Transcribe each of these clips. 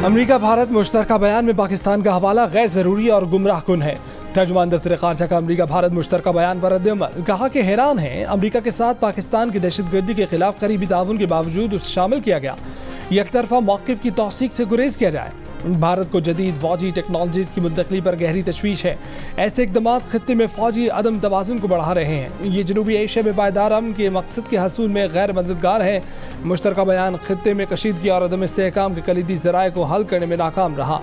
America Bharat मुश्तरका बयान में पाकिस्तान का हवाला गैर ज़रूरी और गुमराह कुन है। तर्जुमान दफ्तर खारजा का अमेरिका भारत मुश्तरका बयान पर रद्द-ए-अमल, कहा कि हैरान है अमेरिका के साथ पाकिस्तान की दहशतगर्दी के खिलाफ करीबी ताउन के बावजूद उसे शामिल किया गया। यकतरफा मौक़िफ़ की तौसीक से गुरेज किया जाए। भारत को जदीद फौजी टेक्नोलॉजीज़ की मुंतकली पर गहरी तशवीश है। ऐसे इक़दाम खत्ते में फौजी अदम तवाज़ुन को बढ़ा रहे हैं। ये जनूबी एशिया में पायदार अमन के मकसद के हसूल में गैर मददगार है। मुश्तरका बयान खत्ते में कशीदगी और अदम इस्तेहकाम के कलीदी ज़राए को हल करने में नाकाम रहा।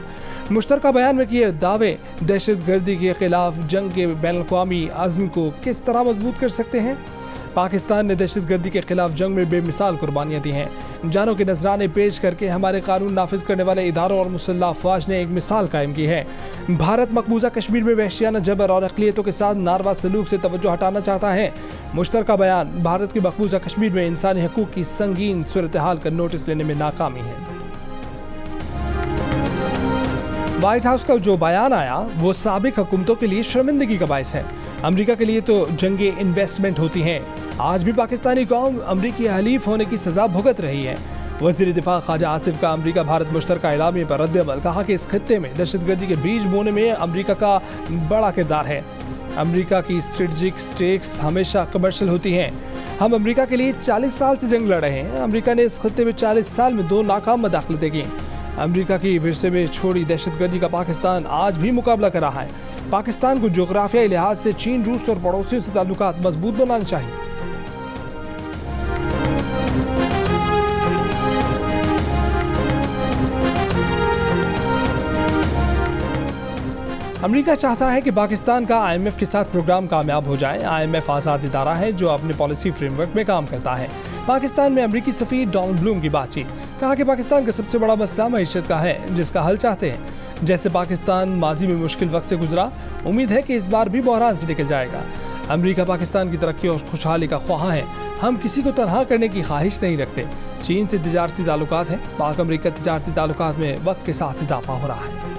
मुश्तरका बयान में किए दावे दहशतगर्दी के खिलाफ जंग के बैनुल-अक़वामी अज़्म को किस तरह मजबूत कर सकते हैं। पाकिस्तान ने दहशतगर्दी के खिलाफ जंग में बेमिसाल कुर्बानियाँ दी हैं। जानों के नजराने पेश करके हमारे कानून नाफिज करने वाले इदारों और मुसल्लह अफवाज ने एक मिसाल कायम की है। भारत मकबूजा कश्मीर में वहशियाना जबर और अक़लियतों के साथ नारवा सलूक से तवज्जो हटाना चाहता है। मुश्तरका बयान भारत के मकबूजा कश्मीर में इंसानी हकूक़ की संगीन सूरत हाल का नोटिस लेने में नाकामी है। व्हाइट हाउस का जो बयान आया वो साबिक हुकूमतों के लिए शर्मिंदगी का बायस है। अमेरिका के लिए तो जंगे इन्वेस्टमेंट होती हैं। आज भी पाकिस्तानी कौम अमरीकी हलीफ होने की सजा भुगत रही है। वज़ीर दिफा ख्वाजा आसिफ का अमरीका भारत मुश्तरका एलामिया पर रद्द-ए-अमल, कहा कि इस खित्ते में दहशतगर्दी के बीज बोने में अमरीका का बड़ा किरदार है। अमरीका की स्ट्रेटजिक स्टेक्स हमेशा कमर्शियल होती हैं। हम अमरीका के लिए 40 साल से जंग लड़ रहे हैं। अमरीका ने इस खित्ते में 40 साल में 2 नाकाम मुदाखलतें की। अमरीका की विरसे में छोड़ी दहशतगर्दी का पाकिस्तान आज भी मुकाबला कर रहा है। पाकिस्तान को जोग्राफियाई लिहाज से चीन, रूस और पड़ोसियों से ताल्लुकात मजबूत बनाने चाहिए। अमेरिका चाहता है कि पाकिस्तान का IMF के साथ प्रोग्राम कामयाब हो जाए। IMF आज़ाद इदारा है जो अपने पॉलिसी फ्रेमवर्क में काम करता है। पाकिस्तान में अमेरिकी सफ़ीर डोनाल्ड ब्लूम की बातचीत, कहा कि पाकिस्तान का सबसे बड़ा मसला मईशत का है जिसका हल चाहते हैं। जैसे पाकिस्तान माजी में मुश्किल वक्त से गुजरा, उम्मीद है कि इस बार भी बहरान से निकल जाएगा। अमेरिका पाकिस्तान की तरक्की और खुशहाली का ख्वाह है। हम किसी को तनहा करने की ख्वाहिश नहीं रखते। चीन से तिजारती ताल्लुकात हैं। पाक अमेरिका तिजारती ताल्लुकात में वक्त के साथ इजाफा हो रहा है।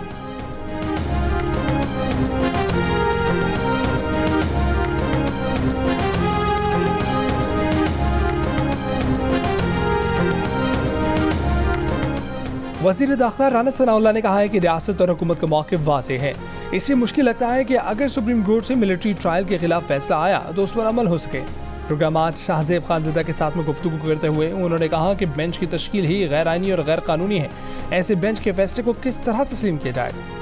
वज़ीर दाखिला राना सनाउल्लाह ने कहा है कि रियासत और हुकूमत का मौक़िफ़ वाज़ेह है। इससे मुश्किल लगता है कि अगर सुप्रीम कोर्ट से मिलिट्री ट्रायल के खिलाफ फैसला आया तो उस पर अमल हो सके। प्रोग्राम आज शाहज़ेब खानज़ादा के साथ में गुफ्तगू करते हुए उन्होंने कहा कि बेंच की तश्कील ही गैर आइनी और गैर कानूनी है। ऐसे बेंच के फैसले को किस तरह तस्लीम किया जाए।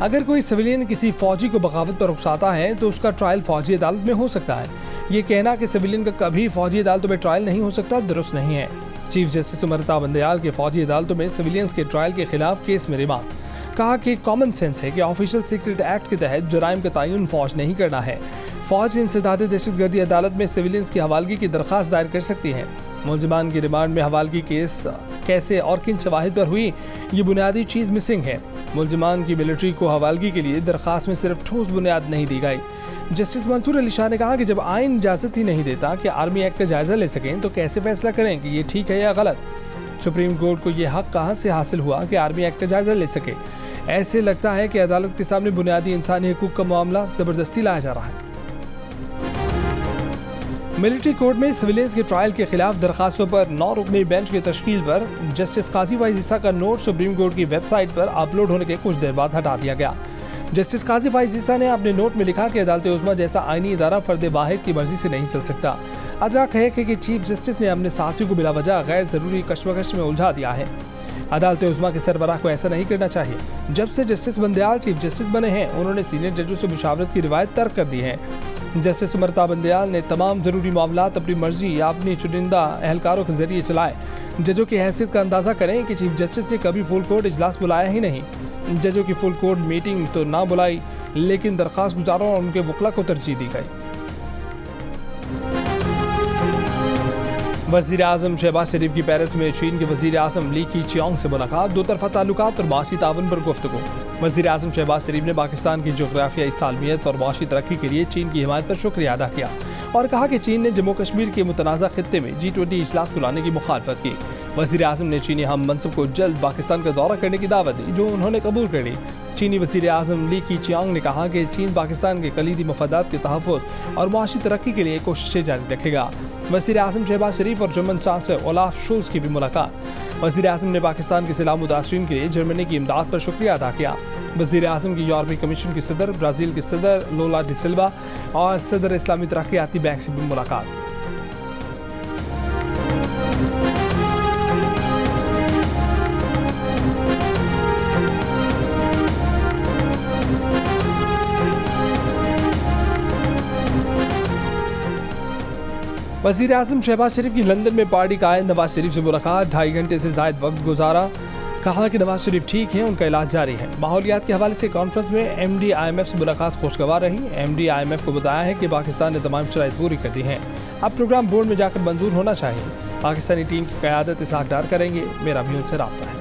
अगर कोई सिविलियन किसी फौजी को बगावत पर उकसाता है तो उसका ट्रायल फौजी अदालत में हो सकता है। ये कहना कि सिविलियन का कभी फौजी अदालतों में ट्रायल नहीं हो सकता दुरुस्त नहीं है। चीफ जस्टिस उमरता बंदयाल के फौजी अदालतों में सिविलियंस के ट्रायल के खिलाफ केस में रिमांड, कहा कि कॉमन सेंस है कि ऑफिशियल सीक्रेट एक्ट के तहत जुराइम का तयन फौज नहीं करना है। फौज इंसदाद दहशतगर्दी अदालत में सिविलियंस की हवालगी की दरख्वास्त दायर कर सकती है। मुलजिमान की रिमांड में हवालगी केस कैसे और किन शवाहिद पर हुई, ये बुनियादी चीज़ मिसिंग है। मुलजिमान की मिलिट्री को हवालगी के लिए दरख्वास्त में सिर्फ ठोस बुनियाद नहीं दी गई। जस्टिस मंसूर अली शाह ने कहा कि जब आइन इजाज़त ही नहीं देता कि आर्मी एक्ट का जायज़ा ले सकें तो कैसे फैसला करें कि ये ठीक है या गलत। सुप्रीम कोर्ट को ये हक कहाँ से हासिल हुआ कि आर्मी एक्ट का जायज़ा ले सके। ऐसे लगता है कि अदालत के सामने बुनियादी इंसानी हकूक़ का मामला ज़बरदस्ती लाया जा रहा है। मिलिट्री कोर्ट में सिविलियंस के ट्रायल के खिलाफ दरखास्तों पर 9 रुकनी बेंच की तश्कील पर जस्टिस काजी फाइज ईसा का नोट सुप्रीम कोर्ट की वेबसाइट पर अपलोड होने के कुछ देर बाद हटा दिया गया। जस्टिस काजी फाइज ईसा ने अपने नोट में लिखा कि अदालत उज़्मा जैसा आइनी इदारा फर्द वाहिद की मर्जी से नहीं चल सकता। अदरक है कि चीफ जस्टिस ने अपने साथियों को बिलावजह गैर ज़रूरी कशमकश में उलझा दिया है। अदालत उज़्मा के सरबराह को ऐसा नहीं करना चाहिए। जब से जस्टिस बंदयाल चीफ जस्टिस बने हैं उन्होंने सीनियर जजों से मुशावरत की रिवायत तर्क कर दी है। जस्टिस उमरता बंदयाल ने तमाम ज़रूरी मामलात अपनी मर्जी या अपनी चुनिंदा अहलकारों के जरिए चलाए। जजों की हैसियत का अंदाज़ा करें कि चीफ जस्टिस ने कभी फुल कोर्ट इजलास बुलाया ही नहीं। जजों की फुल कोर्ट मीटिंग तो ना बुलाई, लेकिन दरख्वास्त गुजारों और उनके वकला को तरजीह दी गई। वज़ीर आज़म शहबाज शरीफ की पेरिस में चीन के वज़ीर आज़म ली कीचियांग से मुलाकात, दो तरफ़ा ताल्लुकात और माशी ताउन पर गुफ्तगू। वज़ीर आज़म शहबाज शरीफ ने पाकिस्तान की जोग्राफियाई सालमियत और माशी तरक्की के लिए चीन की हिमायत पर शुक्रिया अदा किया और कहा कि चीन ने जम्मू कश्मीर के मुतनाज़ा खित्ते में G20 इजलास बुलाने की मुखालफत की। वज़ीर आज़म ने चीनी हम मनसब को जल्द पाकिस्तान का दौरा करने की दावत दी, जो उन्होंने कबूल कर ली। चीनी वज़ीर आज़म ली कीचियांग ने कहा कि चीन पाकिस्तान के कलीदी मफादात के तहफ़्फ़ुज़ और मुआशी तरक्की के लिए कोशिशें जारी रखेगा। वज़ीर आज़म शहबाज शरीफ और जर्मन चांसलर ओलाफ शोल्ज़ की भी मुलाकात। वज़ीर आज़म ने पाकिस्तान के सैलाब मुतासरीन के लिए जर्मनी की इमदाद पर शुक्रिया अदा किया। वज़ीर आज़म की यूरोपीय कमीशन के सदर, ब्राज़ील के सदर लोला डी सिल्वा और सदर इस्लामी तरक्याती बैंक से भी मुलाकात। वज़ीर आज़म शहबाज शरीफ की लंदन में पार्टी कायद नवाज शरीफ से मुलाकात, 2.5 घंटे से ज़ायद वक्त गुजारा। कहा कि नवाज शरीफ ठीक हैं, उनका इलाज जारी है। माहौलियात के हवाले से कॉन्फ्रेंस में MD IMF से मुलाकात खुशगवार रही। MD IMF को बताया है कि पाकिस्तान ने तमाम शराइत पूरी कर दी हैं, अब प्रोग्राम बोर्ड में जाकर मंजूर होना चाहिए। पाकिस्तानी टीम की क़यादत इसहाक डार करेंगे, मेरा भी उनसे राब्ता है।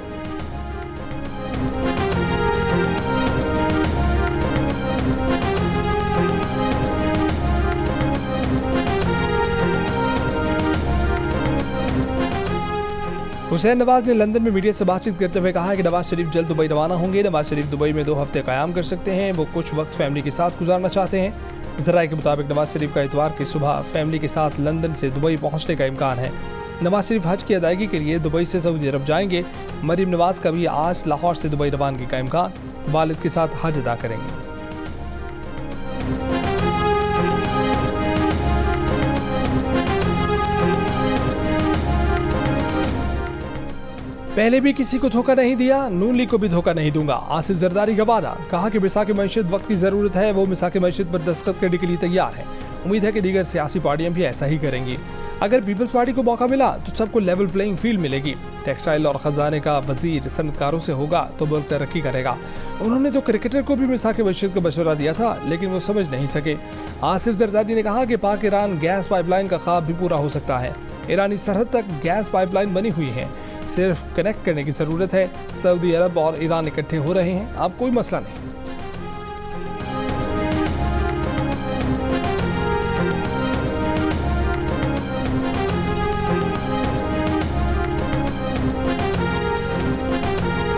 हुसैन नवाज ने लंदन में मीडिया से बातचीत करते हुए कहा कि नवाज शरीफ जल्द दुबई रवाना होंगे। नवाज शरीफ दुबई में 2 हफ्ते क़याम कर सकते हैं। वो कुछ वक्त फैमिली के साथ गुजारना चाहते हैं। ज़राए के मुताबिक नवाज शरीफ का इतवार की सुबह फैमिली के साथ लंदन से दुबई पहुंचने का इम्कान है। नवाज शरीफ हज की अदायगी के लिए दुबई से सऊदी अरब जाएंगे। मरीम नवाज का भी आज लाहौर से दुबई रवानगी का इम्कान, वालिद के साथ हज अदा करेंगे। पहले भी किसी को धोखा नहीं दिया, नून लीग को भी धोखा नहीं दूंगा। आसिफ जरदारी का वादा। कहा कि मिसाक मईशत वक्त की जरूरत है, वो मिसाक मईशत पर दस्तखत करने के लिए तैयार है। उम्मीद है कि दीगर सियासी पार्टियां भी ऐसा ही करेंगी। अगर पीपल्स पार्टी को मौका मिला तो सबको लेवल प्लेइंग फील्ड मिलेगी। टेक्सटाइल और खजाने का वजीर सनतकारों से होगा तो मुल्क तरक्की करेगा। उन्होंने तो क्रिकेटर को भी मिसाक मईशत का मशवरा दिया था, लेकिन वो समझ नहीं सके। आसिफ जरदारी ने कहा कि पाक ईरान गैस पाइपलाइन का ख्वाब भी पूरा हो सकता है। ईरानी सरहद तक गैस पाइपलाइन बनी हुई है, सिर्फ कनेक्ट करने की जरूरत है। सऊदी अरब और ईरान इकट्ठे हो रहे हैं, अब कोई मसला नहीं।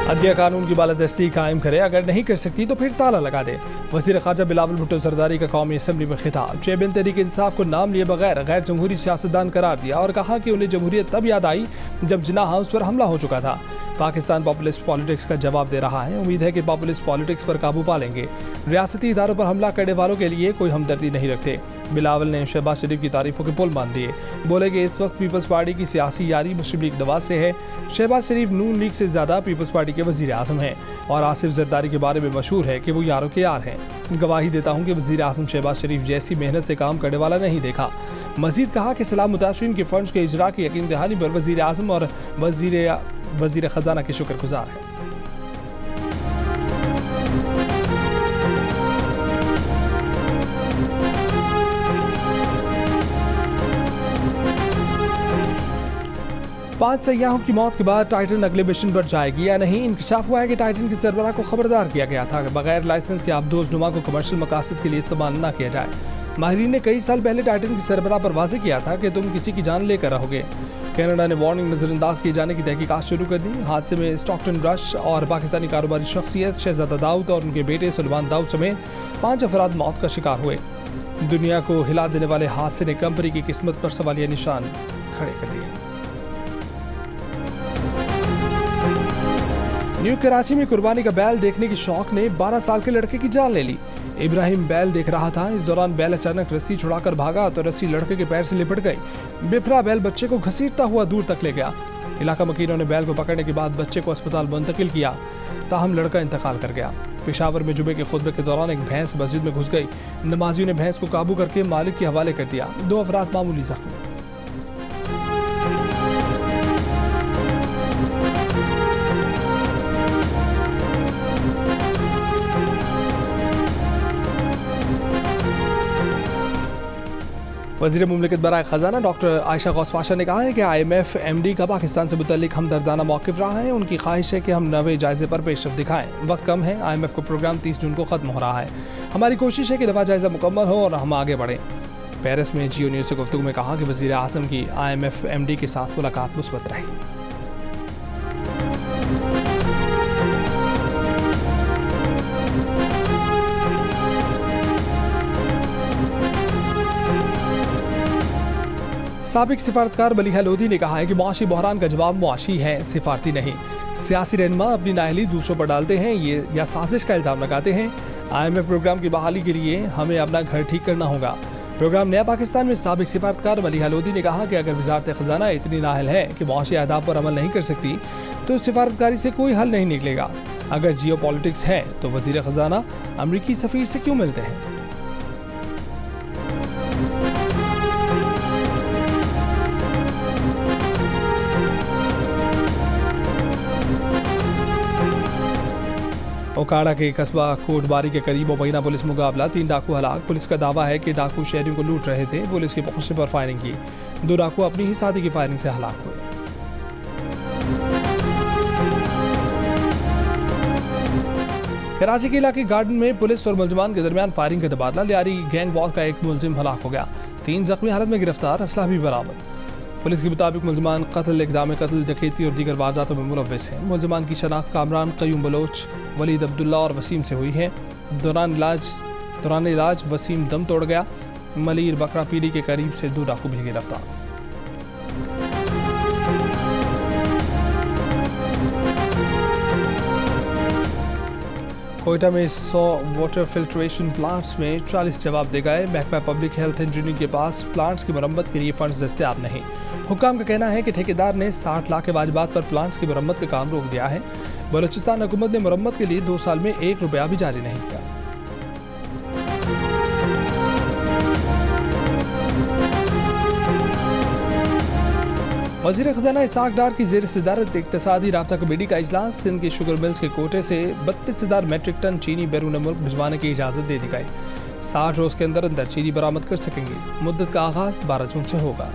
अदलिया कानून की बालादस्ती कायम करे, अगर नहीं कर सकती तो फिर ताला लगा दे। वज़ीर ख़ारजा बिलावल भुट्टो जरदारी का कौमी असम्बली में खिताब। चेयरमैन तहरीक इंसाफ को नाम लिए बगैर गैर जमहूरी सियासतदान करार दिया और कहा कि उन्हें जमहूरियत तब याद आई जब जिन्ना हाउस पर हमला हो चुका था। पाकिस्तान पॉपुलिस्ट पॉलिटिक्स का जवाब दे रहा है। उम्मीद है कि पॉपुलिस्ट पॉलिटिक्स पर काबू पा लेंगे। रियासती इदारों पर हमला करने वालों के लिए कोई हमदर्दी नहीं रखते। बिलावल ने शहबाज शरीफ की तारीफों के पुल मान दिए। बोले कि इस वक्त पीपल्स पार्टी की सियासी यारी मुस्लिम लीग नवाज से है। शहबाज शरीफ नून लीग से ज़्यादा पीपल्स पार्टी के वज़ीर आज़म हैं और आसिफ जरदारी के बारे में मशहूर है कि वो यारों के यार हैं। गवाही देता हूँ कि वज़ीर आज़म शहबाज शरीफ जैसी मेहनत से काम करने वाला नहीं देखा। मजीद कहा कि सलाम मुतासरीन के फंड्स के इजरा की यकीन दहानी पर वज़ीर आज़म और वज़ीर ख़जाना के शुक्रगुजार है। पांच सयाहों की मौत के बाद टाइटन अगले मिशन पर जाएगी या नहीं। इंकशाफ हुआ है कि टाइटन के सरबराह को खबरदार किया गया था कि बगैर लाइसेंस के आबदोजनुमा को कमर्शियल मकासद के लिए इस्तेमाल न किया जाए। माहिरीन ने कई साल पहले टाइटन के सरबराह पर वाज़ेह किया था कि तुम किसी की जान लेकर रहोगे। कनाडा ने वार्निंग नजरअंदाज किए जाने की तहकीकात शुरू कर दी। हादसे में स्टॉकटन रश और पाकिस्तानी कारोबारी शख्सियत शहजादा दाऊद और उनके बेटे सुलेमान दाऊद समेत 5 अफराद मौत का शिकार हुए। दुनिया को हिला देने वाले हादसे ने कंपनी की किस्मत पर सवालिया निशान खड़े कर दिए। न्यू कराची में कुर्बानी का बैल देखने की शौक ने 12 साल के लड़के की जान ले ली। इब्राहिम बैल देख रहा था, इस दौरान बैल अचानक रस्सी छुड़ाकर भागा तो रस्सी लड़के के पैर से लिपट गई। बिफरा बैल बच्चे को घसीटता हुआ दूर तक ले गया। इलाका मकीनों ने बैल को पकड़ने के बाद बच्चे को अस्पताल मुंतकिल किया, ताहम लड़का इंतकाल कर गया। पेशावर में जुमे के खुतबे के दौरान एक भैंस मस्जिद में घुस गई। नमाजियों ने भैंस को काबू करके मालिक के हवाले कर दिया। 2 अफराद मामूली जख्मी। वज़ीर मुमलिकत बराए ख़जाना डॉक्टर आयशा गौस पाशा ने कहा है कि IMF MD का पाकिस्तान से मुतल्लिक हमदर्दाना मौक़िफ़ रहा है। उनकी ख्वाहिश है कि हम नवे जायज़े पर पेशरफ़्त दिखाएं। वक्त कम है, IMF को प्रोग्राम 30 जून को ख़त्म हो रहा है। हमारी कोशिश है कि नवा जायज़ा मुकम्मल हो और हम आगे बढ़ें। पेरिस में जियो न्यूज़ से गुफ्तगू में कहा कि वज़ीर आज़म की IMF MD के साथ मुलाकात मुस्बत रही। साबिक सिफारतकार मलिहा लोधी ने कहा है कि मुआशी बहरान का जवाब मुआशी है, सिफारती नहीं। सियासी रहनुमा अपनी नाअहली दूसरों पर डालते हैं ये या साजिश का इल्ज़ाम लगाते हैं। IMF प्रोग्राम की बहाली के लिए हमें अपना घर ठीक करना होगा। प्रोग्राम नया पाकिस्तान में साबिक सिफारतकार मलिहा लोधी ने कहा कि अगर वजारत ख़जाना इतनी नाअहल है कि मुआशी अहदाफ पर अमल नहीं कर सकती तो सिफारतकारी से कोई हल नहीं निकलेगा। अगर जियो पॉलिटिक्स है तो वज़ीर ख़जाना अमरीकी सफ़ीर से क्यों मिलते हैं? ओकाड़ा के कस्बा कोटबारी के करीब मुबैना पुलिस मुकाबला, 3 डाकू हलाक। पुलिस का दावा है कि डाकू शहरियों को लूट रहे थे। पुलिस के पहुंचने पर फायरिंग की। 2 डाकू अपनी ही साथी की फायरिंग से हलाक हुए। कराची के इलाके गार्डन में पुलिस और मुलजमान के दरमियान फायरिंग का तबादला जारी। गैंग वॉर का एक मुलजिम हलाक हो गया। 3 जख्मी हालत में गिरफ्तार, असला भी बरामद। पुलिस के मुताबिक मुलजमान कत्ल, इक़दाम कत्ल, डकैती और दीगर वारदातों में मुलव्वस हैं। मुलजमान की शनाख्त कामरान क़य्यूम बलोच, वलीद अब्दुल्ला और वसीम से हुई है। दौरान इलाज वसीम दम तोड़ गया। मलीर बकरा पीरी के करीब से 2 डाकू भी गिरफ्तार। कोयटा में 100 वाटर फिल्ट्रेशन प्लांट्स में 40 जवाब दे गए। महकमा पब्लिक हेल्थ इंजीनियरिंग के पास प्लांट्स की मरम्मत के लिए फंड्स दस्तियाब नहीं। हुक्काम का कहना है कि ठेकेदार ने 60 लाख के वाजिबात पर प्लांट्स की मरम्मत का काम रोक दिया है। बलूचिस्तान हुकूमत ने मरम्मत के लिए 2 साल में 1 रुपया भी जारी नहीं किया। वज़ीर ख़जाना इसाक डार की ज़ेर सदारत इक़्तिसादी राब्ता कमेटी का इजलास। सिंध के शुगर मिल्स के कोटे से 32,000 मेट्रिक टन चीनी बैरून मुल्क भिजवाने की इजाज़त दे दी गई। 60 रोज़ के अंदर अंदर चीनी बरामद कर सकेंगे। मुद्दत का आगाज़ 12 जून से होगा।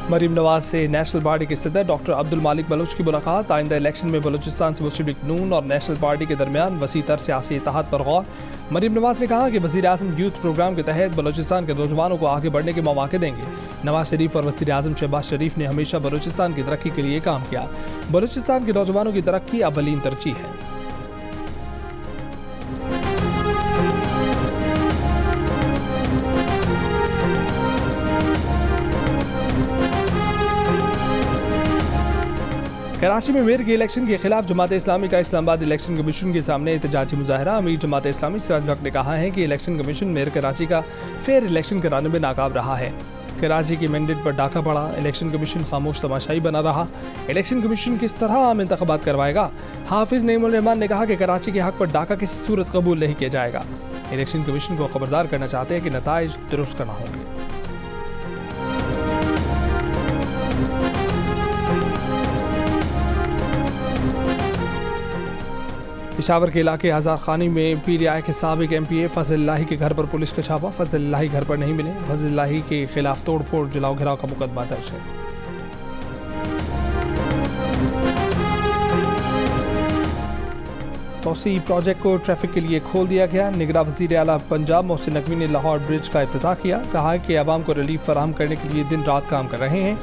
मरीम नवाज से नेशनल पार्टी के सदर डॉक्टर अब्दुल मालिक बलोच की मुलाकात। आइंदा इलेक्शन में बलूचिस्तान से मुस्लिम लीग नून और नेशनल पार्टी के दरमियान वसी तर सियासी इत्तेहाद पर गौर। मरीम नवाज ने कहा कि वज़ीर आज़म यूथ प्रोग्राम के तहत बलूचिस्तान के नौजवानों को आगे बढ़ने के मौके देंगे। नवाज शरीफ और वज़ीर आज़म शहबाज शरीफ ने हमेशा बलूचिस्तान की तरक्की के लिए काम किया। बलूचिस्तान के नौजवानों की तरक्की अव्वलीन तरजीह है। कराची में मेयर के इलेक्शन के खिलाफ जमात इस्लामी का इस्लामाबाद इलेक्शन कमीशन के सामने एहतजाजी मुजाहरा। अमीर जमात इस्लामी सिराज भक्त ने कहा है कि इलेक्शन कमीशन मेयर कराची का फेयर इलेक्शन कराने में नाकाम रहा है। कराची के मैंडेट पर डाका पड़ा। इलेक्शन कमीशन खामोश तमाशाई बना रहा। इलेक्शन कमीशन किस तरह आम इंतखाबात करवाएगा? हाफिज नईमुल रहमान ने कहा कि कराची के हक पर डाका किसी सूरत कबूल नहीं किया जाएगा। इलेक्शन कमीशन को खबरदार करना चाहते हैं कि नताइज दुरुस्त करना होंगे। पेशावर के इलाके हज़ार खानी में PTI के साबिक MPA फजल लाही के घर पर पुलिस का छापा। फजल लाही घर पर नहीं मिले। फजल लाही के खिलाफ तोड़फोड़, जलाओ घिराव का मुकदमा दर्ज है। तोसी प्रोजेक्ट को ट्रैफिक के लिए खोल दिया गया। निगरां वज़ीर आला पंजाब मोहसिन नकवी ने लाहौर ब्रिज का इफ्तिताह किया। कहा कि आवाम को रिलीफ फराहम करने के लिए दिन रात काम कर रहे हैं।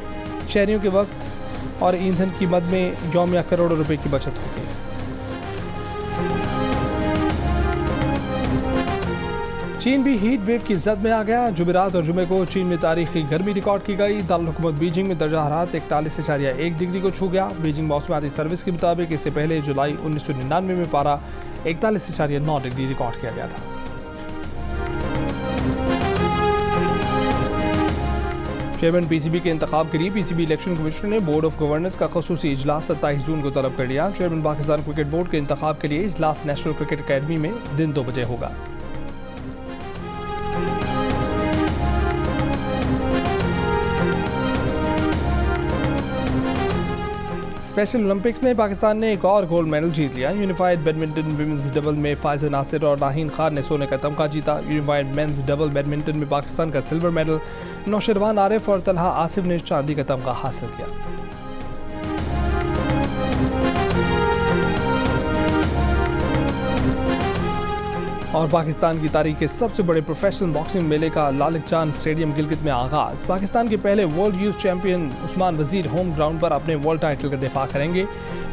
शहरियों के वक्त और ईंधन की मद में यौमिया करोड़ों रुपए की बचत होगी। चीन भी हीट वेव की जद में आ गया। जुमेरात और जुमे को चीन में तारीखी गर्मी रिकॉर्ड की गई। दारुल हुकूमत बीजिंग में दर्जा हरारत 41.1 डिग्री को छू गया। बीजिंग मौसमियाती सर्विस के मुताबिक इससे पहले जुलाई 1999 में पारा 41.9 डिग्री रिकॉर्ड किया गया था। चेयरमैन PCB के इंतखाब के लिए PCB इलेक्शन कमीशन ने बोर्ड ऑफ गवर्नेंस का खसूसी इजलास 27 जून को तलब कर लिया। चेयरमैन पाकिस्तान क्रिकेट बोर्ड के इंतखाब के लिए इजलास नेशनल क्रिकेट अकेडमी में दिन 2 बजे होगा। स्पेशल ओलंपिक्स में पाकिस्तान ने एक और गोल्ड मेडल जीत लिया। यूनिफाइड बैडमिंटन विमेंस डबल में फायज़ा नासिर और राहीन खान ने सोने का तमगा जीता। यूनिफाइड मेंस डबल बैडमिंटन में पाकिस्तान का सिल्वर मेडल नौशरवान आरिफ और तलहा आसिफ ने चांदी का तमगा हासिल किया। और पाकिस्तान की तारीख के सबसे बड़े प्रोफेशनल बॉक्सिंग मेले का लालिक चांद स्टेडियम गिलगित में आगाज। पाकिस्तान के पहले वर्ल्ड यूथ चैंपियन उस्मान वजीर होम ग्राउंड पर अपने वर्ल्ड टाइटल का दिफा करेंगे।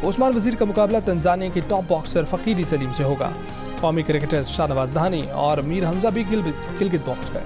उस्मान वजीर का मुकाबला तंजानिया के टॉप बॉक्सर फकीरी सलीम से होगा। कौमी क्रिकेटर्स शाहनवाज धानी और मीर हमजा भी गिलगित पहुंच गए।